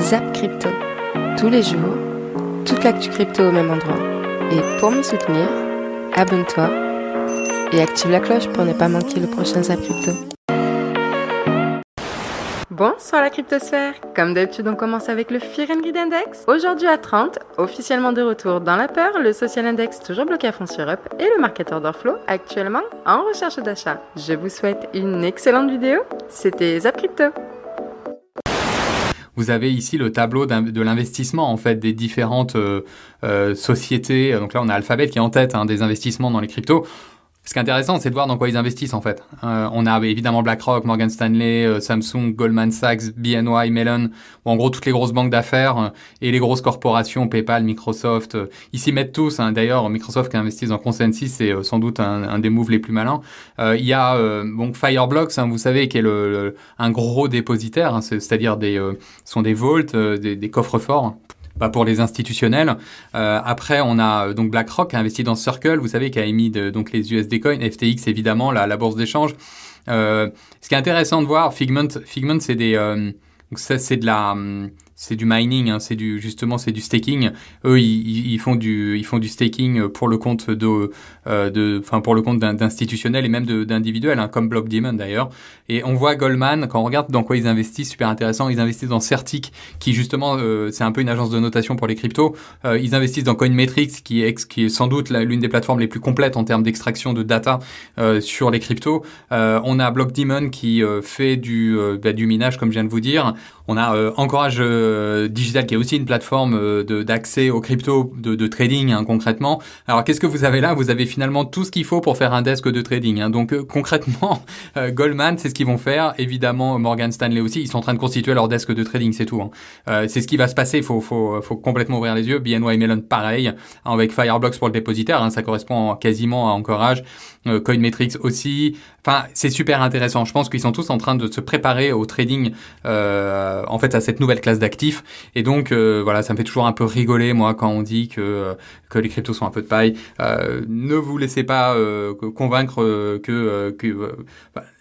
Zap Crypto. Tous les jours, toute l'actu crypto au même endroit. Et pour me soutenir, abonne-toi et active la cloche pour ne pas manquer le prochain Zap Crypto. Bonsoir la cryptosphère. Comme d'habitude, on commence avec le Fear and Greed Index. Aujourd'hui à 30, officiellement de retour dans la peur, le Social Index toujours bloqué à fond sur Up et le market order flow actuellement en recherche d'achat. Je vous souhaite une excellente vidéo. C'était Zap Crypto. Vous avez ici le tableau de l'investissement en fait des différentes sociétés. Donc là, on a Alphabet qui est en tête des investissements dans les cryptos. Ce qui est intéressant, c'est de voir dans quoi ils investissent en fait. On a évidemment BlackRock, Morgan Stanley, Samsung, Goldman Sachs, BNY, Mellon, ou en gros toutes les grosses banques d'affaires et les grosses corporations, PayPal, Microsoft. Ils s'y mettent tous. D'ailleurs, Microsoft qui investit dans Consensus, c'est sans doute un des moves les plus malins. Il y a donc Fireblocks, vous savez, qui est un gros dépositaire, c'est-à-dire sont des vaults, des coffres forts. Pas pour les institutionnels. Après, on a donc BlackRock qui a investi dans Circle, vous savez, qui a émis donc les USD Coins, FTX évidemment, la bourse d'échange. Ce qui est intéressant de voir, Figment, c'est du mining, c'est du staking. Eux, ils font du staking pour le compte pour le compte d'institutionnels et même d'individuels, comme Blockdaemon d'ailleurs. Et on voit Goldman, quand on regarde dans quoi ils investissent, super intéressant, ils investissent dans Certic, qui justement, c'est un peu une agence de notation pour les cryptos. Ils investissent dans Coinmetrics, qui est sans doute l'une des plateformes les plus complètes en termes d'extraction de data sur les cryptos. On a Blockdaemon qui fait du minage, comme je viens de vous dire. On a Encourage Digital qui est aussi une plateforme d'accès aux cryptos, de trading concrètement. Alors qu'est-ce que vous avez là? Vous avez finalement tout ce qu'il faut pour faire un desk de trading. Donc concrètement, Goldman, c'est ce qu'ils vont faire. Évidemment, Morgan Stanley aussi, ils sont en train de constituer leur desk de trading, c'est tout. C'est ce qui va se passer. Il faut complètement ouvrir les yeux. BNY Mellon, pareil, avec Fireblocks pour le dépositaire. Ça correspond quasiment à Encourage. Coinmetrics aussi. Enfin, c'est super intéressant. Je pense qu'ils sont tous en train de se préparer au trading, en fait, à cette nouvelle classe d'actifs. Et donc, voilà, ça me fait toujours un peu rigoler, moi, quand on dit que les cryptos sont un peu de paille. Ne vous laissez pas convaincre que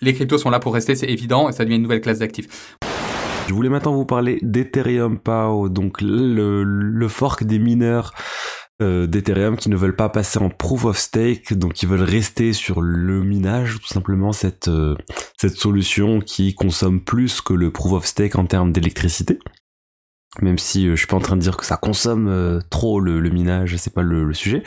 les cryptos sont là pour rester, c'est évident, et ça devient une nouvelle classe d'actifs. Je voulais maintenant vous parler d'Ethereum PAO, donc le fork des mineurs d'Ethereum qui ne veulent pas passer en proof of stake, donc qui veulent rester sur le minage, tout simplement cette solution qui consomme plus que le proof of stake en termes d'électricité. Même si je suis pas en train de dire que ça consomme trop le minage, c'est pas le sujet.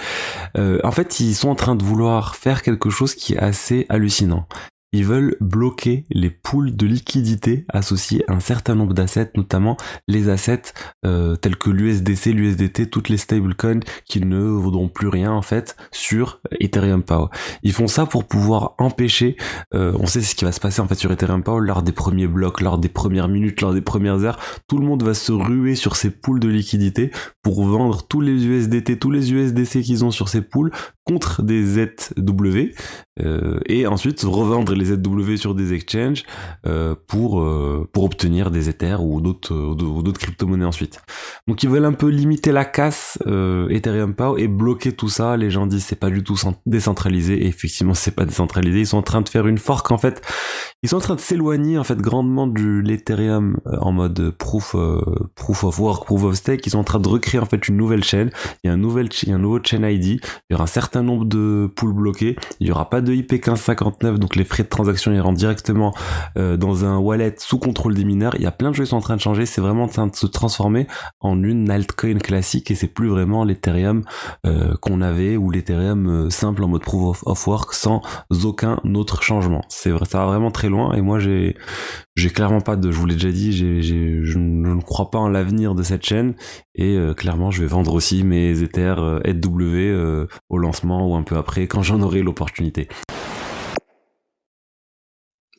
En fait, ils sont en train de vouloir faire quelque chose qui est assez hallucinant. Ils veulent bloquer les pools de liquidité associés à un certain nombre d'assets, notamment les assets tels que l'USDC, l'USDT, toutes les stablecoins qui ne vaudront plus rien en fait sur Ethereum PAO. Ils font ça pour pouvoir empêcher, on sait ce qui va se passer en fait sur Ethereum PAO lors des premiers blocs, lors des premières minutes, lors des premières heures, tout le monde va se ruer sur ces pools de liquidité pour vendre tous les USDT, tous les USDC qu'ils ont sur ces pools contre des ZW et ensuite revendre les ZW sur des exchanges pour obtenir des Ethers ou d'autres crypto-monnaies ensuite. Donc ils veulent un peu limiter la casse Ethereum PAO et bloquer tout ça. Les gens disent c'est pas du tout décentralisé et effectivement c'est pas décentralisé. Ils sont en train de faire une fork en fait. Ils sont en train de s'éloigner en fait grandement de l'Ethereum en mode proof of work, proof of stake. Ils sont en train de recréer en fait une nouvelle chaîne. Il y a un nouveau chain ID. Il y aura un certain nombre de pools bloqués. Il y aura pas de IP 1559, donc les frais de transaction ils rentrent directement dans un wallet sous contrôle des mineurs. Il y a plein de choses qui sont en train de changer. C'est vraiment en train de se transformer en une altcoin classique et c'est plus vraiment l'Ethereum qu'on avait ou l'Ethereum simple en mode proof of work sans aucun autre changement. C'est vrai, ça va vraiment très loin et moi j'ai clairement pas je vous l'ai déjà dit, je ne crois pas en l'avenir de cette chaîne et clairement je vais vendre aussi mes Ethers EW au lancement ou un peu après quand j'en aurai l'opportunité.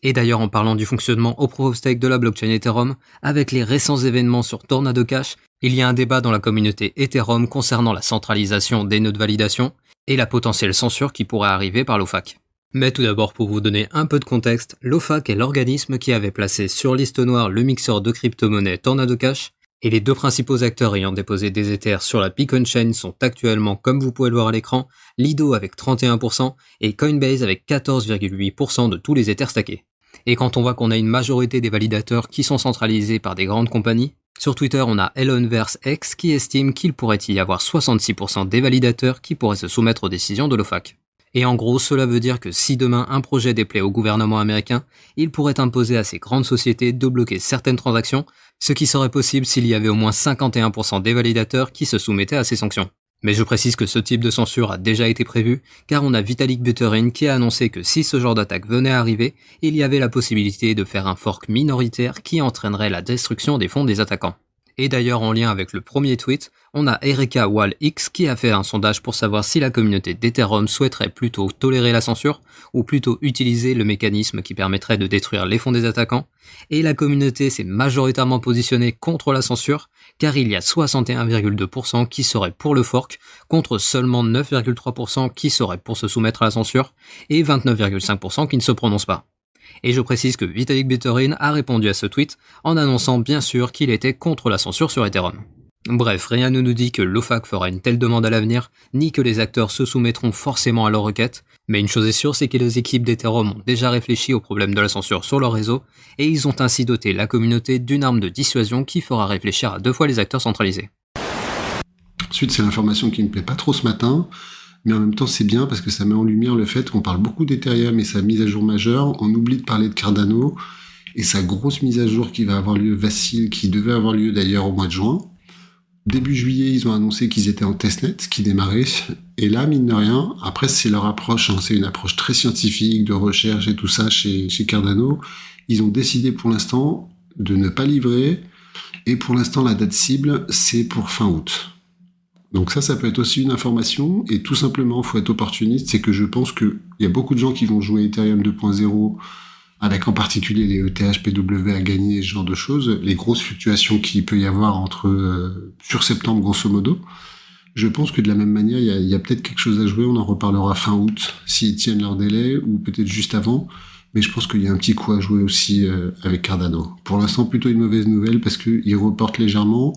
Et d'ailleurs, en parlant du fonctionnement au proof of stake de la blockchain Ethereum, avec les récents événements sur Tornado Cash, il y a un débat dans la communauté Ethereum concernant la centralisation des nœuds de validation et la potentielle censure qui pourrait arriver par l'OFAC. Mais tout d'abord, pour vous donner un peu de contexte, l'OFAC est l'organisme qui avait placé sur liste noire le mixeur de crypto-monnaie Tornado Cash, et les deux principaux acteurs ayant déposé des Ethers sur la Beacon Chain sont actuellement, comme vous pouvez le voir à l'écran, Lido avec 31% et Coinbase avec 14,8% de tous les Ethers stackés. Et quand on voit qu'on a une majorité des validateurs qui sont centralisés par des grandes compagnies, Sur Twitter, on a ElonVerseX qui estime qu'il pourrait y avoir 66% des validateurs qui pourraient se soumettre aux décisions de l'OFAC. Et en gros, cela veut dire que si demain un projet déplaît au gouvernement américain, il pourrait imposer à ces grandes sociétés de bloquer certaines transactions, ce qui serait possible s'il y avait au moins 51% des validateurs qui se soumettaient à ces sanctions. Mais je précise que ce type de censure a déjà été prévu, car on a Vitalik Buterin qui a annoncé que si ce genre d'attaque venait à arriver, il y avait la possibilité de faire un fork minoritaire qui entraînerait la destruction des fonds des attaquants. Et d'ailleurs, en lien avec le premier tweet, on a Erika Wall-X qui a fait un sondage pour savoir si la communauté d'Ethereum souhaiterait plutôt tolérer la censure ou plutôt utiliser le mécanisme qui permettrait de détruire les fonds des attaquants. Et la communauté s'est majoritairement positionnée contre la censure, car il y a 61,2% qui seraient pour le fork, contre seulement 9,3% qui seraient pour se soumettre à la censure, et 29,5% qui ne se prononcent pas. Et je précise que Vitalik Buterin a répondu à ce tweet en annonçant bien sûr qu'il était contre la censure sur Ethereum. Bref, rien ne nous dit que l'OFAC fera une telle demande à l'avenir, ni que les acteurs se soumettront forcément à leur requête, mais une chose est sûre, c'est que les équipes d'Ethereum ont déjà réfléchi au problème de la censure sur leur réseau, et ils ont ainsi doté la communauté d'une arme de dissuasion qui fera réfléchir à 2 fois les acteurs centralisés. Ensuite, c'est l'information qui me plaît pas trop ce matin, mais en même temps c'est bien parce que ça met en lumière le fait qu'on parle beaucoup d'Ethereum et sa mise à jour majeure, on oublie de parler de Cardano, et sa grosse mise à jour qui va avoir lieu, qui devait avoir lieu d'ailleurs au mois de juin. Début juillet, ils ont annoncé qu'ils étaient en testnet, qui démarrait, et là, mine de rien, après c'est leur approche, c'est une approche très scientifique, de recherche et tout ça chez Cardano, ils ont décidé pour l'instant de ne pas livrer, et pour l'instant la date cible, c'est pour fin août. Donc ça peut être aussi une information, et tout simplement, faut être opportuniste, c'est que je pense qu'il y a beaucoup de gens qui vont jouer Ethereum 2.0, avec en particulier les ETH-PW à gagner, ce genre de choses, les grosses fluctuations qu'il peut y avoir sur septembre, grosso modo. Je pense que de la même manière, il y a peut-être quelque chose à jouer, on en reparlera fin août, s'ils tiennent leur délai, ou peut-être juste avant, mais je pense qu'il y a un petit coup à jouer aussi avec Cardano. Pour l'instant, plutôt une mauvaise nouvelle, parce qu'ils reportent légèrement,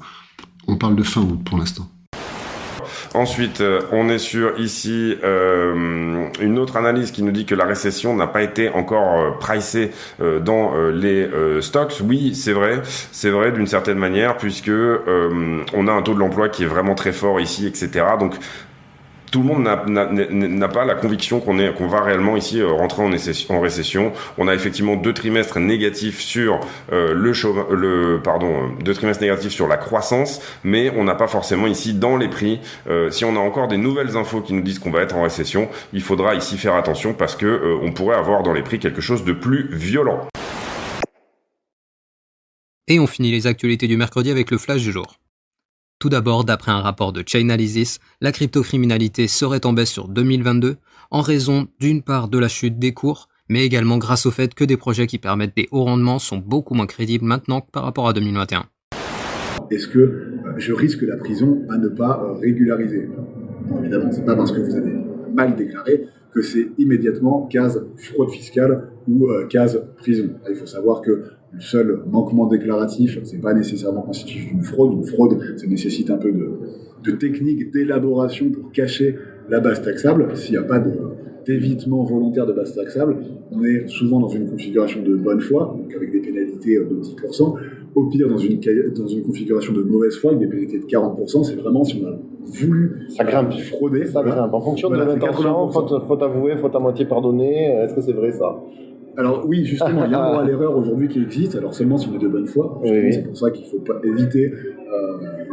on parle de fin août pour l'instant. Ensuite, on est sur ici une autre analyse qui nous dit que la récession n'a pas été encore pricée dans les stocks. Oui, c'est vrai d'une certaine manière, puisque on a un taux de l'emploi qui est vraiment très fort ici, etc. Donc tout le monde n'a pas la conviction qu'on va réellement ici rentrer en récession. On a effectivement 2 trimestres négatifs sur 2 trimestres négatifs sur la croissance, mais on n'a pas forcément ici dans les prix. Si on a encore des nouvelles infos qui nous disent qu'on va être en récession, il faudra ici faire attention parce que on pourrait avoir dans les prix quelque chose de plus violent. Et on finit les actualités du mercredi avec le flash du jour. Tout d'abord, d'après un rapport de Chainalysis, la cryptocriminalité serait en baisse sur 2022 en raison d'une part de la chute des cours, mais également grâce au fait que des projets qui permettent des hauts rendements sont beaucoup moins crédibles maintenant que par rapport à 2021. Est-ce que je risque la prison à ne pas régulariser ? Non, évidemment, c'est pas parce que vous avez mal déclaré que c'est immédiatement case fraude fiscale ou case prison. Il faut savoir que le seul manquement déclaratif, c'est pas nécessairement constitutif d'une fraude. Une fraude, ça nécessite un peu de technique d'élaboration pour cacher la base taxable. S'il n'y a pas d'évitement volontaire de base taxable, on est souvent dans une configuration de bonne foi, donc avec des pénalités de 10%. Au pire, dans une configuration de mauvaise foi, avec des pénalités de 40%, c'est vraiment si on a voulu frauder. Ça grimpe. En fonction de l'intention, faute avouée, faute à moitié pardonnée. Est-ce que c'est vrai ça ? Alors oui, justement, il y a un droit à l'erreur aujourd'hui qui existe, alors seulement si on est de bonne foi. Oui. C'est pour ça qu'il ne faut pas éviter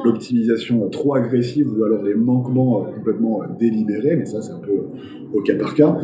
l'optimisation trop agressive ou alors les manquements complètement délibérés, mais ça c'est un peu au cas par cas.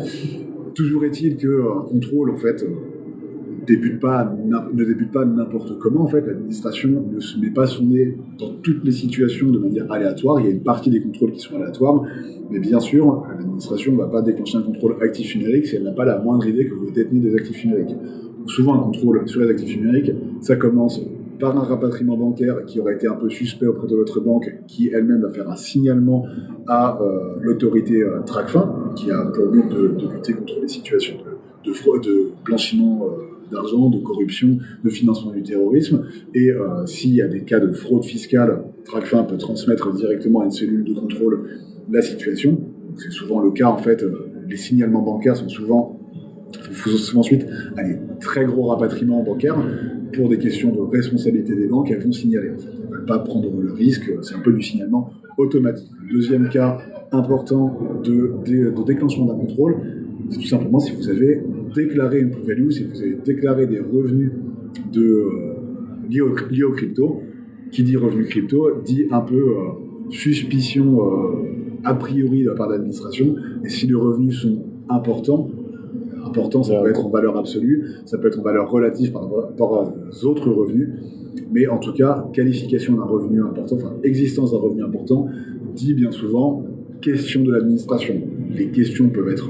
Toujours est-il qu'un contrôle, en fait, ne débute pas n'importe comment. En fait, l'administration ne se met pas son nez dans toutes les situations de manière aléatoire. Il y a une partie des contrôles qui sont aléatoires, mais bien sûr, l'administration ne va pas déclencher un contrôle actif numérique si elle n'a pas la moindre idée que vous détenez des actifs numériques. Donc souvent, un contrôle sur les actifs numériques, ça commence par un rapatriement bancaire qui aurait été un peu suspect auprès de votre banque, qui elle-même va faire un signalement à l'autorité TRACFIN, qui a pour but de lutter contre les situations de fraude, de blanchiment d'argent, de corruption, de financement du terrorisme. Et s'il y a des cas de fraude fiscale, TRACFIN peut transmettre directement à une cellule de contrôle la situation. C'est souvent le cas, en fait, les signalements bancaires sont souvent ensuite très gros rapatriement bancaire, pour des questions de responsabilité des banques, elles vont signaler. En fait. Elles ne veulent pas prendre le risque, c'est un peu du signalement automatique. Le deuxième cas important de déclenchement d'un contrôle, c'est tout simplement si vous avez déclaré une plus-value, si vous avez déclaré des revenus liés au crypto. Qui dit revenu crypto dit un peu suspicion a priori de la part de l'administration. Et si les revenus sont importants, ça peut être en valeur absolue, ça peut être en valeur relative par rapport aux autres revenus, mais en tout cas, qualification d'un revenu important, enfin existence d'un revenu important, dit bien souvent question de l'administration. Les questions peuvent être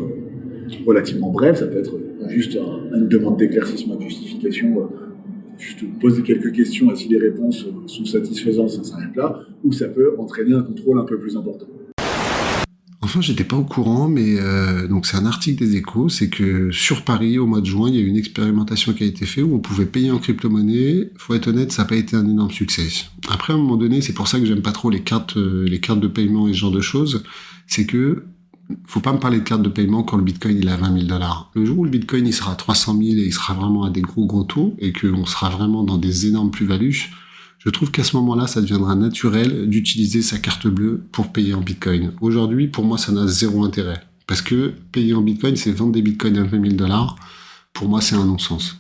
relativement brèves, ça peut être juste une demande d'éclaircissement de justification, juste poser quelques questions et si les réponses sont satisfaisantes, ça s'arrête là, ou ça peut entraîner un contrôle un peu plus important. Enfin, j'étais pas au courant, mais donc c'est un article des Échos, c'est que sur Paris, au mois de juin, il y a eu une expérimentation qui a été faite où on pouvait payer en crypto-monnaie. Faut être honnête, ça n'a pas été un énorme succès. Après, à un moment donné, c'est pour ça que j'aime pas trop les cartes de paiement et ce genre de choses, c'est que faut pas me parler de carte de paiement quand le Bitcoin il est à $20 000. Le jour où le Bitcoin il sera à 300 000 et il sera vraiment à des gros taux et qu'on sera vraiment dans des énormes plus-values, je trouve qu'à ce moment-là, ça deviendra naturel d'utiliser sa carte bleue pour payer en Bitcoin. Aujourd'hui, pour moi, ça n'a zéro intérêt. Parce que payer en Bitcoin, c'est vendre des Bitcoins à $20 000. Pour moi, c'est un non-sens.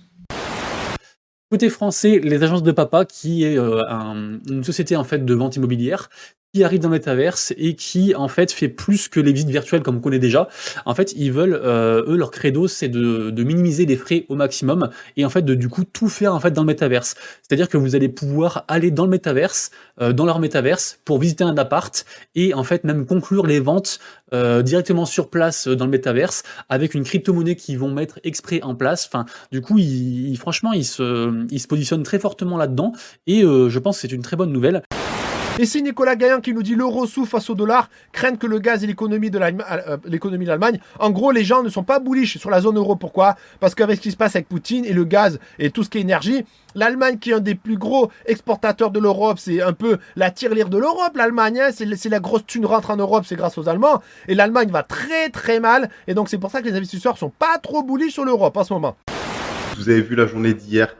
Côté français, les agences de papa, qui est une société en fait de vente immobilière, qui arrive dans le métaverse et qui en fait fait plus que les visites virtuelles comme on connaît déjà. En fait, ils veulent, eux, leur credo, c'est de minimiser les frais au maximum et en fait de du coup tout faire en fait dans le métaverse. C'est-à-dire que vous allez pouvoir aller dans le métaverse, dans leur métaverse, pour visiter un appart et en fait même conclure les ventes directement sur place dans le métaverse avec une crypto-monnaie qu'ils vont mettre exprès en place. Enfin, du coup, franchement, ils se positionnent très fortement là-dedans et je pense que c'est une très bonne nouvelle. Et c'est Nicolas Gaillan qui nous dit l'euro souffre face au dollar, craignent que le gaz et l'économie de l'Allemagne. En gros, les gens ne sont pas bullish sur la zone euro. Pourquoi ? Parce qu'avec ce qui se passe avec Poutine et le gaz et tout ce qui est énergie, l'Allemagne qui est un des plus gros exportateurs de l'Europe, c'est un peu la tirelire de l'Europe, l'Allemagne, hein, c'est la grosse thune rentre en Europe, c'est grâce aux Allemands. Et l'Allemagne va très très mal. Et donc c'est pour ça que les investisseurs sont pas trop bullish sur l'Europe en ce moment. Vous avez vu la journée d'hier.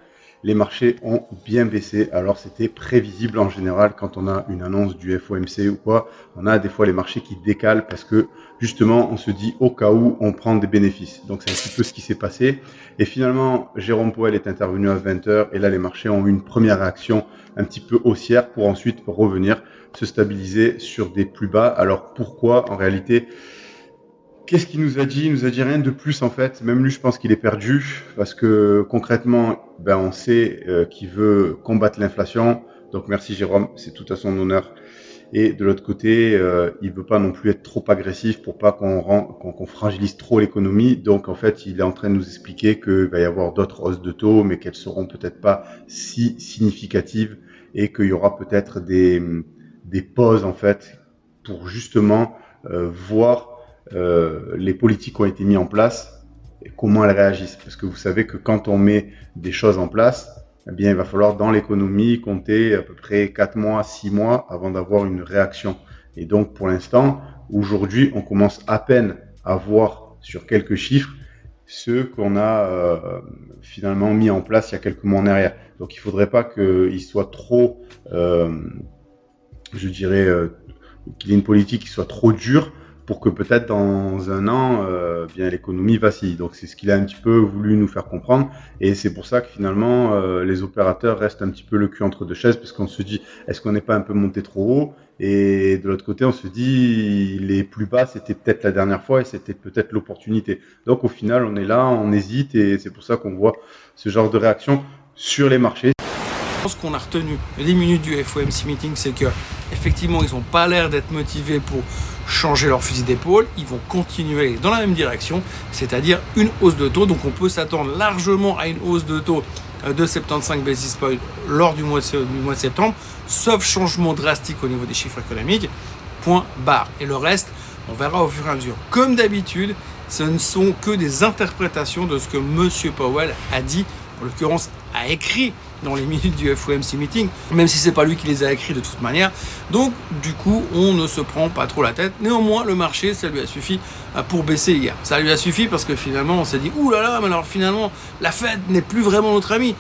Les marchés ont bien baissé, alors c'était prévisible en général quand on a une annonce du FOMC ou quoi, on a des fois les marchés qui décalent parce que justement on se dit au cas où on prend des bénéfices. Donc c'est un petit peu ce qui s'est passé et finalement Jérôme Powell est intervenu à 20h et là les marchés ont eu une première réaction un petit peu haussière pour ensuite revenir se stabiliser sur des plus bas. Alors pourquoi en réalité ? Qu'est-ce qu'il nous a dit ? Il nous a dit rien de plus en fait. Même lui, je pense qu'il est perdu parce que concrètement, on sait qu'il veut combattre l'inflation. Donc merci Jérôme, c'est tout à son honneur. Et de l'autre côté, il veut pas non plus être trop agressif pour pas qu'on fragilise trop l'économie. Donc en fait, il est en train de nous expliquer qu'il va y avoir d'autres hausses de taux, mais qu'elles seront peut-être pas si significatives et qu'il y aura peut-être des pauses en fait pour justement voir les politiques qui ont été mises en place et comment elles réagissent. Parce que vous savez que quand on met des choses en place, eh bien, il va falloir dans l'économie compter à peu près 4 mois, 6 mois avant d'avoir une réaction. Et donc, pour l'instant, aujourd'hui, on commence à peine à voir sur quelques chiffres ceux qu'on a finalement mis en place il y a quelques mois en arrière. Donc, il ne faudrait pas qu'il soit trop, qu'il ait une politique qui soit trop dure pour que peut-être dans un an, bien l'économie vacille. Donc c'est ce qu'il a un petit peu voulu nous faire comprendre, et c'est pour ça que finalement les opérateurs restent un petit peu le cul entre deux chaises, parce qu'on se dit est-ce qu'on n'est pas un peu monté trop haut, et de l'autre côté on se dit les plus bas c'était peut-être la dernière fois et c'était peut-être l'opportunité. Donc au final on est là, on hésite, et c'est pour ça qu'on voit ce genre de réaction sur les marchés. Ce qu'on a retenu des minutes du FOMC meeting, c'est que effectivement ils n'ont pas l'air d'être motivés pour changer leur fusil d'épaule, ils vont continuer dans la même direction, c'est-à-dire une hausse de taux. Donc on peut s'attendre largement à une hausse de taux de 75 basis points lors du mois de septembre, sauf changement drastique au niveau des chiffres économiques, point barre. Et le reste, on verra au fur et à mesure. Comme d'habitude, ce ne sont que des interprétations de ce que M. Powell a dit, en l'occurrence a écrit dans les minutes du FOMC meeting, même si c'est pas lui qui les a écrits de toute manière. Donc du coup, on ne se prend pas trop la tête. Néanmoins, le marché, ça lui a suffi pour baisser hier. Ça lui a suffi parce que finalement, on s'est dit, ouh là là, mais alors finalement, la Fed n'est plus vraiment notre ami.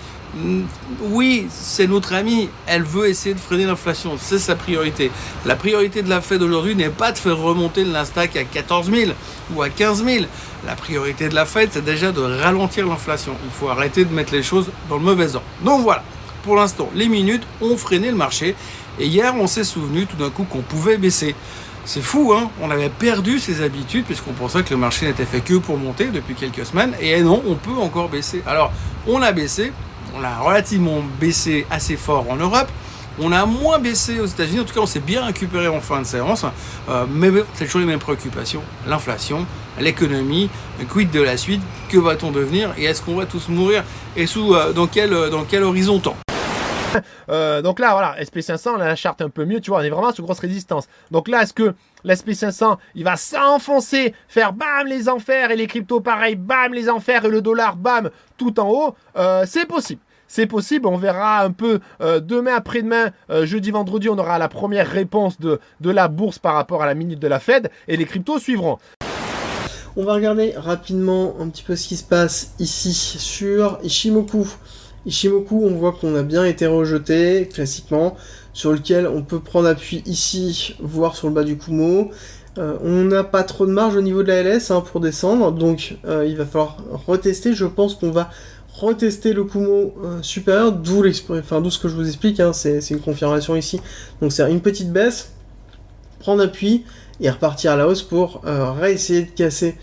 Oui, c'est notre amie, elle veut essayer de freiner l'inflation, c'est sa priorité. La priorité de la Fed aujourd'hui n'est pas de faire remonter le Nasdaq à 14 000 ou à 15 000. La priorité de la Fed, c'est déjà de ralentir l'inflation. Il faut arrêter de mettre les choses dans le mauvais ordre. Donc voilà, pour l'instant, les minutes ont freiné le marché. Et hier, on s'est souvenu tout d'un coup qu'on pouvait baisser. C'est fou, hein, on avait perdu ses habitudes puisqu'on pensait que le marché n'était fait que pour monter depuis quelques semaines. Et non, on peut encore baisser. Alors, on a baissé. On a relativement baissé assez fort en Europe. On a moins baissé aux États-Unis. En tout cas, on s'est bien récupéré en fin de séance. Mais c'est toujours les mêmes préoccupations. L'inflation, l'économie, quid de la suite, que va-t-on devenir et est-ce qu'on va tous mourir et dans quel horizon temps. Donc là, voilà, SP500, on a la charte un peu mieux, tu vois, on est vraiment sur grosse résistance. Donc là, est-ce que l'SP500, il va s'enfoncer, faire bam les enfers et les cryptos pareil, bam les enfers et le dollar, bam, tout en haut? C'est possible. C'est possible, on verra un peu demain, après-demain, jeudi, vendredi, on aura la première réponse de la bourse par rapport à la minute de la Fed et les cryptos suivront. On va regarder rapidement un petit peu ce qui se passe ici sur Ichimoku. Ichimoku, on voit qu'on a bien été rejeté, classiquement, sur lequel on peut prendre appui ici, voire sur le bas du Kumo. On n'a pas trop de marge au niveau de la LS pour descendre, donc il va falloir retester. Je pense qu'on va retester le Kumo supérieur, d'où ce que je vous explique, c'est une confirmation ici. Donc c'est une petite baisse, prendre appui et repartir à la hausse pour réessayer de casser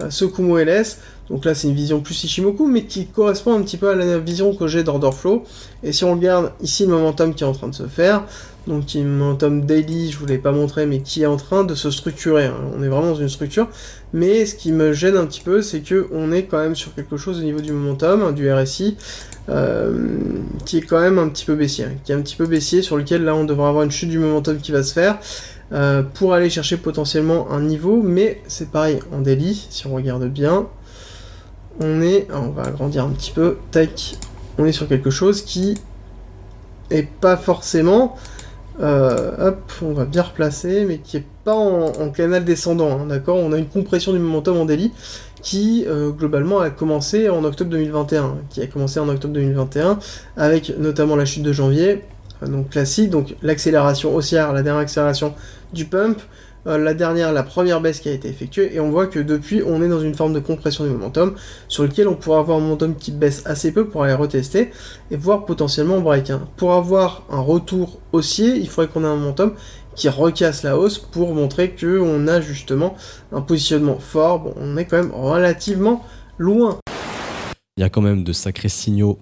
ce Kumo LS. Donc là c'est une vision plus Ichimoku, mais qui correspond un petit peu à la vision que j'ai d'order flow. Et si on regarde ici le momentum qui est en train de se faire, donc qui est un momentum daily, je vous l'ai pas montré, mais qui est en train de se structurer. On est vraiment dans une structure, mais ce qui me gêne un petit peu, c'est que on est quand même sur quelque chose au niveau du momentum, du RSI, qui est quand même un petit peu baissier, sur lequel là on devrait avoir une chute du momentum qui va se faire. Pour aller chercher potentiellement un niveau, mais c'est pareil en daily, si on regarde bien, on va agrandir un petit peu, tac, on est sur quelque chose qui est pas forcément, on va bien replacer, mais qui est pas en canal descendant, d'accord, on a une compression du momentum en daily qui globalement a commencé en octobre 2021, avec notamment la chute de janvier, donc classique, donc l'accélération haussière, la dernière accélération du pump, la première baisse qui a été effectuée, et on voit que depuis on est dans une forme de compression du momentum sur lequel on pourra avoir un momentum qui baisse assez peu pour aller retester et voir potentiellement break. Pour avoir un retour haussier, il faudrait qu'on ait un momentum qui recasse la hausse pour montrer qu'on a justement un positionnement fort. Bon, on est quand même relativement loin. Il y a quand même de sacrés signaux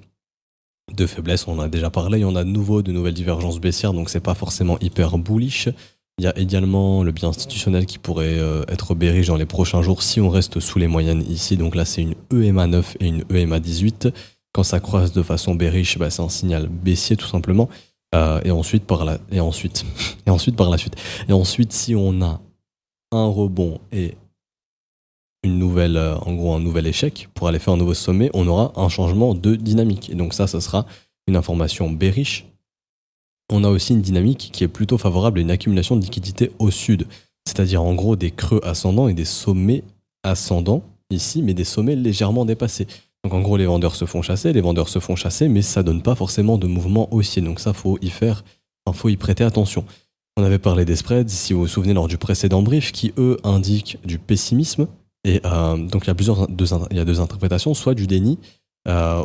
de faiblesse, on en a déjà parlé, il y en a de nouveau, de nouvelles divergences baissières, donc c'est pas forcément hyper bullish. Il y a également le biais institutionnel qui pourrait être bearish dans les prochains jours si on reste sous les moyennes ici. Donc là, c'est une EMA 9 et une EMA 18. Quand ça croise de façon bearish, c'est un signal baissier tout simplement. Et ensuite, si on a un rebond et un nouvel échec pour aller faire un nouveau sommet, on aura un changement de dynamique. Et donc ça sera une information bearish. On a aussi une dynamique qui est plutôt favorable à une accumulation de liquidités au sud, c'est-à-dire en gros des creux ascendants et des sommets ascendants ici, mais des sommets légèrement dépassés. Donc en gros les vendeurs se font chasser, mais ça donne pas forcément de mouvement haussier, donc ça faut y prêter attention. On avait parlé des spreads, si vous vous souvenez lors du précédent brief, qui eux indiquent du pessimisme, et donc il y a deux interprétations, soit du déni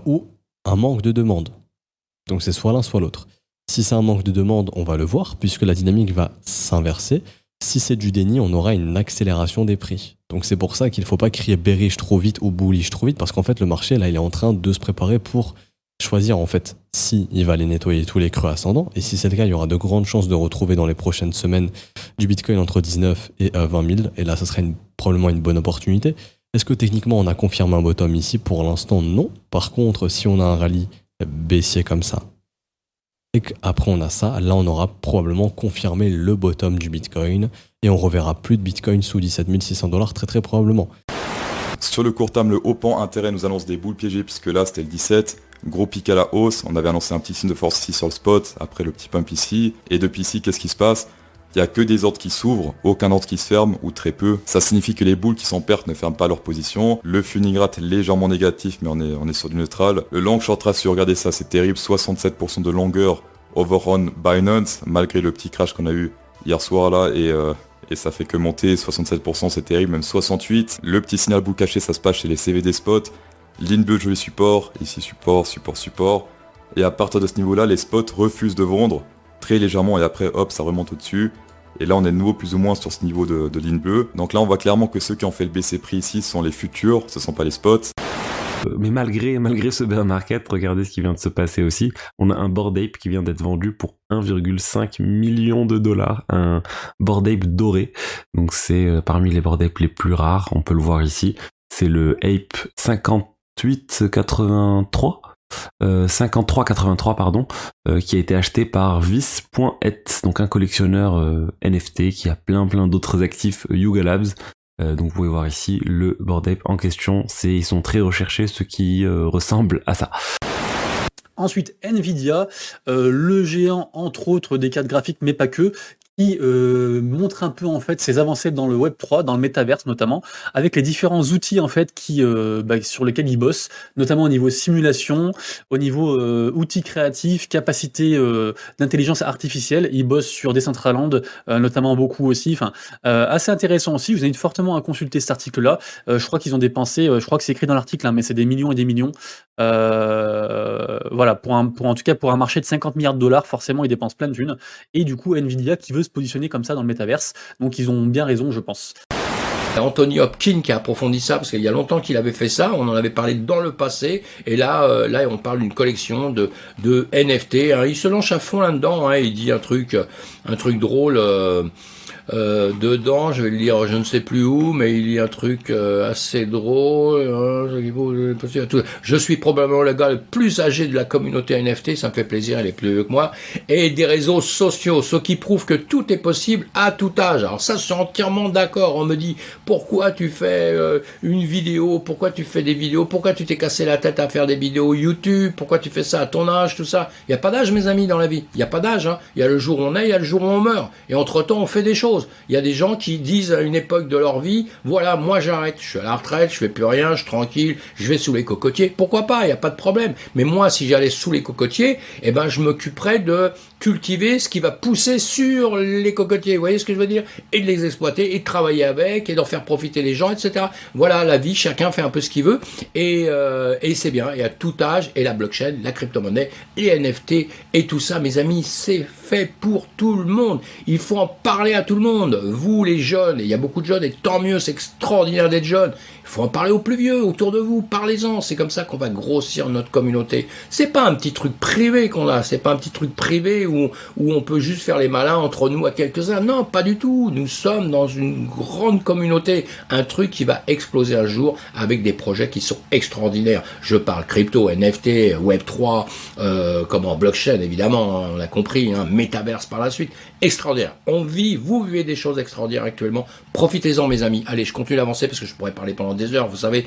ou un manque de demande. Donc c'est soit l'un soit l'autre. Si c'est un manque de demande, on va le voir, puisque la dynamique va s'inverser. Si c'est du déni, on aura une accélération des prix. Donc c'est pour ça qu'il ne faut pas crier bearish trop vite ou bullish trop vite, parce qu'en fait le marché, là, il est en train de se préparer pour choisir en fait si il va aller nettoyer tous les creux ascendants. Et si c'est le cas, il y aura de grandes chances de retrouver dans les prochaines semaines du Bitcoin entre 19 et 20 000. Et là, ça serait probablement une bonne opportunité. Est-ce que techniquement, on a confirmé un bottom ici? Pour l'instant, non. Par contre, si on a un rallye baissier comme ça, et qu'après on a ça, là on aura probablement confirmé le bottom du Bitcoin et on reverra plus de Bitcoin sous 17 600 $ très très probablement. Sur le court terme, le haut pan intérêt nous annonce des boules piégées puisque là c'était le 17, gros pic à la hausse, on avait annoncé un petit signe de force ici sur le spot, après le petit pump ici, et depuis ici, qu'est-ce qui se passe ? Il n'y a que des ordres qui s'ouvrent, aucun ordre qui se ferme, ou très peu. Ça signifie que les boules qui sont pertes ne ferment pas leur position. Le Funigrat est légèrement négatif, mais on est sur du neutral. Le long short ratio, regardez ça, c'est terrible, 67% de longueur overrun Binance, malgré le petit crash qu'on a eu hier soir là, et ça fait que monter, 67% c'est terrible, même 68%. Le petit signal boule caché, ça se passe chez les CVD spots. Ligne bleue, joli support, ici support. Et à partir de ce niveau-là, les spots refusent de vendre très légèrement et après hop ça remonte au-dessus et là on est de nouveau plus ou moins sur ce niveau de ligne bleue. Donc là on voit clairement que ceux qui ont fait le BC prix ici sont les futurs, ce sont pas les spots. Mais malgré ce bear market, regardez ce qui vient de se passer aussi. On a un Bored Ape qui vient d'être vendu pour 1,5 million de dollars, un Bored Ape doré. Donc c'est parmi les Bored Ape les plus rares, on peut le voir ici. C'est le Ape 5383, qui a été acheté par Vis.et, donc un collectionneur NFT qui a plein d'autres actifs Yuga Labs. Donc vous pouvez voir ici le Bored Ape en question, ils sont très recherchés, ceux qui ressemblent à ça. Ensuite, Nvidia, le géant entre autres des cartes graphiques, mais pas que, qui montre un peu en fait ses avancées dans le Web 3, dans le métaverse notamment, avec les différents outils en fait sur lesquels il bosse, notamment au niveau simulation, au niveau outils créatifs, capacité d'intelligence artificielle. Il bosse sur Decentraland, notamment beaucoup aussi. Assez intéressant aussi. Je vous invite fortement à consulter cet article-là. Je crois qu'ils ont dépensé, je crois que c'est écrit dans l'article, hein, mais c'est des millions et des millions. Voilà, en tout cas pour un marché de 50 milliards de dollars, forcément ils dépensent plein de thunes. Et du coup, Nvidia qui veut se positionner comme ça dans le métaverse. Donc ils ont bien raison, je pense. Anthony Hopkins qui a approfondi ça, parce qu'il y a longtemps qu'il avait fait ça, on en avait parlé dans le passé, et là on parle d'une collection de NFT. Il se lance à fond là-dedans, il dit un truc drôle dedans, je vais le lire, je ne sais plus où, mais il y a un truc assez drôle. Je suis probablement le gars le plus âgé de la communauté NFT, ça me fait plaisir, il est plus vieux que moi, et des réseaux sociaux, ce qui prouve que tout est possible à tout âge. Alors ça, je suis entièrement d'accord. On me dit, pourquoi tu fais une vidéo, pourquoi tu fais des vidéos, pourquoi tu t'es cassé la tête à faire des vidéos YouTube, pourquoi tu fais ça à ton âge, tout ça. Il n'y a pas d'âge, mes amis, dans la vie. Il n'y a pas d'âge, hein. Il y a le jour où on est, il y a le jour où on meurt. Et entre-temps, on fait des choses. Il y a des gens qui disent à une époque de leur vie, voilà, moi j'arrête, je suis à la retraite, je fais plus rien, je suis tranquille, je vais sous les cocotiers. Pourquoi pas, il n'y a pas de problème. Mais moi, si j'allais sous les cocotiers, je m'occuperais de cultiver ce qui va pousser sur les cocotiers, vous voyez ce que je veux dire, et de les exploiter, et de travailler avec, et d'en faire profiter les gens, etc. Voilà, la vie, chacun fait un peu ce qu'il veut, et c'est bien, et à tout âge, et la blockchain, la crypto-monnaie, les NFT, et tout ça, mes amis, c'est fait pour tout le monde. Il faut en parler à tout le monde. Vous, les jeunes, et il y a beaucoup de jeunes, et tant mieux, c'est extraordinaire d'être jeune. Il faut en parler aux plus vieux, autour de vous, parlez-en. C'est comme ça qu'on va grossir notre communauté. C'est pas un petit truc privé qu'on a, c'est pas un petit truc privé où on peut juste faire les malins entre nous à quelques-uns. Non, pas du tout. Nous sommes dans une grande communauté. Un truc qui va exploser un jour avec des projets qui sont extraordinaires. Je parle crypto, NFT, Web3, blockchain, évidemment, on l'a compris, métaverse par la suite. Extraordinaire. Vous vivez des choses extraordinaires actuellement. Profitez-en, mes amis. Allez, je continue d'avancer parce que je pourrais parler pendant des heures, vous savez.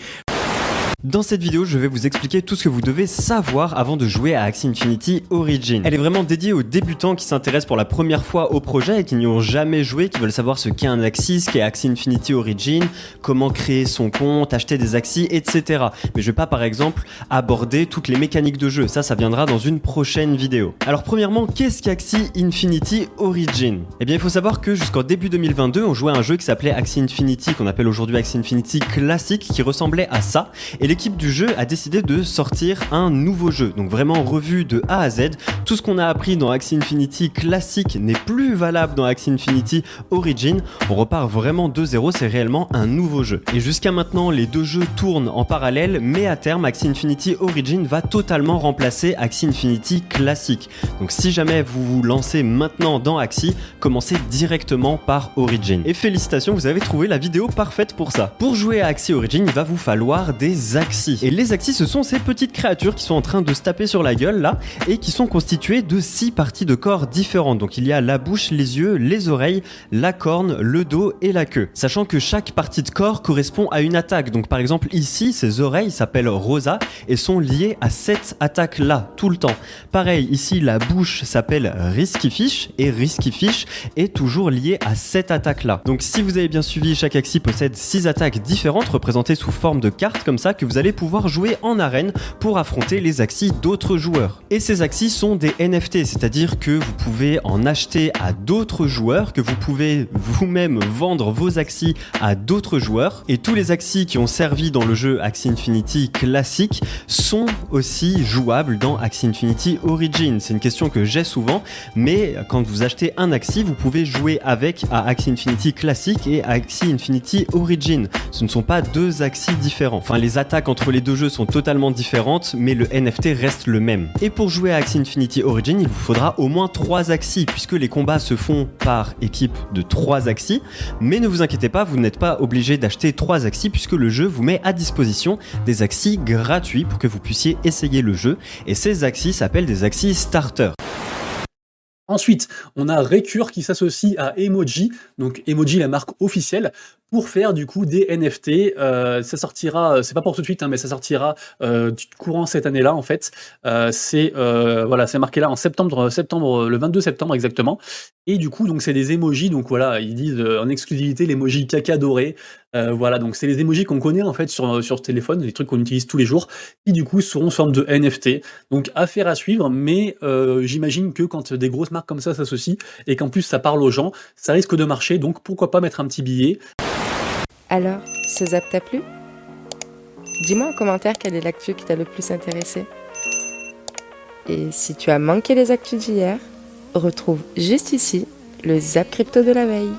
Dans cette vidéo, je vais vous expliquer tout ce que vous devez savoir avant de jouer à Axie Infinity Origin. Elle est vraiment dédiée aux débutants qui s'intéressent pour la première fois au projet et qui n'y ont jamais joué, qui veulent savoir ce qu'est un Axie, ce qu'est Axie Infinity Origin, comment créer son compte, acheter des Axies, etc. Mais je vais pas par exemple aborder toutes les mécaniques de jeu, ça viendra dans une prochaine vidéo. Alors premièrement, qu'est-ce qu'Axie Infinity Origin ? Eh bien il faut savoir que jusqu'en début 2022, on jouait à un jeu qui s'appelait Axie Infinity, qu'on appelle aujourd'hui Axie Infinity Classic, qui ressemblait à ça, et l'équipe du jeu a décidé de sortir un nouveau jeu, donc vraiment revu de A à Z. Tout ce qu'on a appris dans Axie Infinity Classic n'est plus valable dans Axie Infinity Origin. On repart vraiment de zéro, c'est réellement un nouveau jeu. Et jusqu'à maintenant, les deux jeux tournent en parallèle, mais à terme, Axie Infinity Origin va totalement remplacer Axie Infinity Classic. Donc si jamais vous vous lancez maintenant dans Axie, commencez directement par Origin. Et félicitations, vous avez trouvé la vidéo parfaite pour ça. Pour jouer à Axie Origin, il va vous falloir des Axie. Et les Axies, ce sont ces petites créatures qui sont en train de se taper sur la gueule là, et qui sont constituées de 6 parties de corps différentes. Donc il y a la bouche, les yeux, les oreilles, la corne, le dos et la queue. Sachant que chaque partie de corps correspond à une attaque. Donc par exemple ici, ces oreilles s'appellent Rosa et sont liées à cette attaque là, tout le temps. Pareil, ici la bouche s'appelle Risky Fish et Risky Fish est toujours lié à cette attaque là. Donc si vous avez bien suivi, chaque Axie possède 6 attaques différentes représentées sous forme de cartes comme ça que vous allez pouvoir jouer en arène pour affronter les Axies d'autres joueurs. Et ces Axies sont des NFT, c'est-à-dire que vous pouvez en acheter à d'autres joueurs, que vous pouvez vous-même vendre vos Axies à d'autres joueurs. Et tous les Axies qui ont servi dans le jeu Axie Infinity classique sont aussi jouables dans Axie Infinity Origin. C'est une question que j'ai souvent, mais quand vous achetez un Axie, vous pouvez jouer avec à Axie Infinity classique et à Axie Infinity Origin. Ce ne sont pas deux Axies différents. Enfin, les attaques entre les deux jeux sont totalement différentes, mais le NFT reste le même. Et pour jouer à Axie Infinity Origin, il vous faudra au moins 3 Axies, puisque les combats se font par équipe de 3 Axies. Mais ne vous inquiétez pas, vous n'êtes pas obligé d'acheter 3 Axies, puisque le jeu vous met à disposition des Axies gratuits pour que vous puissiez essayer le jeu. Et ces Axies s'appellent des Axies Starter. Ensuite, on a Recure qui s'associe à Emoji, donc Emoji la marque officielle, pour faire du coup des NFT. Ça sortira, c'est pas pour tout de suite, hein, mais ça sortira courant cette année-là en fait. C'est marqué là en septembre, le 22 septembre exactement. Et du coup, donc c'est des emojis, donc voilà, ils disent en exclusivité l'emoji caca doré. Voilà, donc c'est les emojis qu'on connaît en fait sur téléphone, les trucs qu'on utilise tous les jours, qui du coup seront sous forme de NFT. Donc affaire à suivre, mais j'imagine que quand des grosses marques comme ça s'associent et qu'en plus ça parle aux gens, ça risque de marcher. Donc pourquoi pas mettre un petit billet. Alors, ce zap t'a plu? Dis-moi en commentaire quelle est l'actu qui t'a le plus intéressé. Et si tu as manqué les actus d'hier, retrouve juste ici le zap crypto de la veille.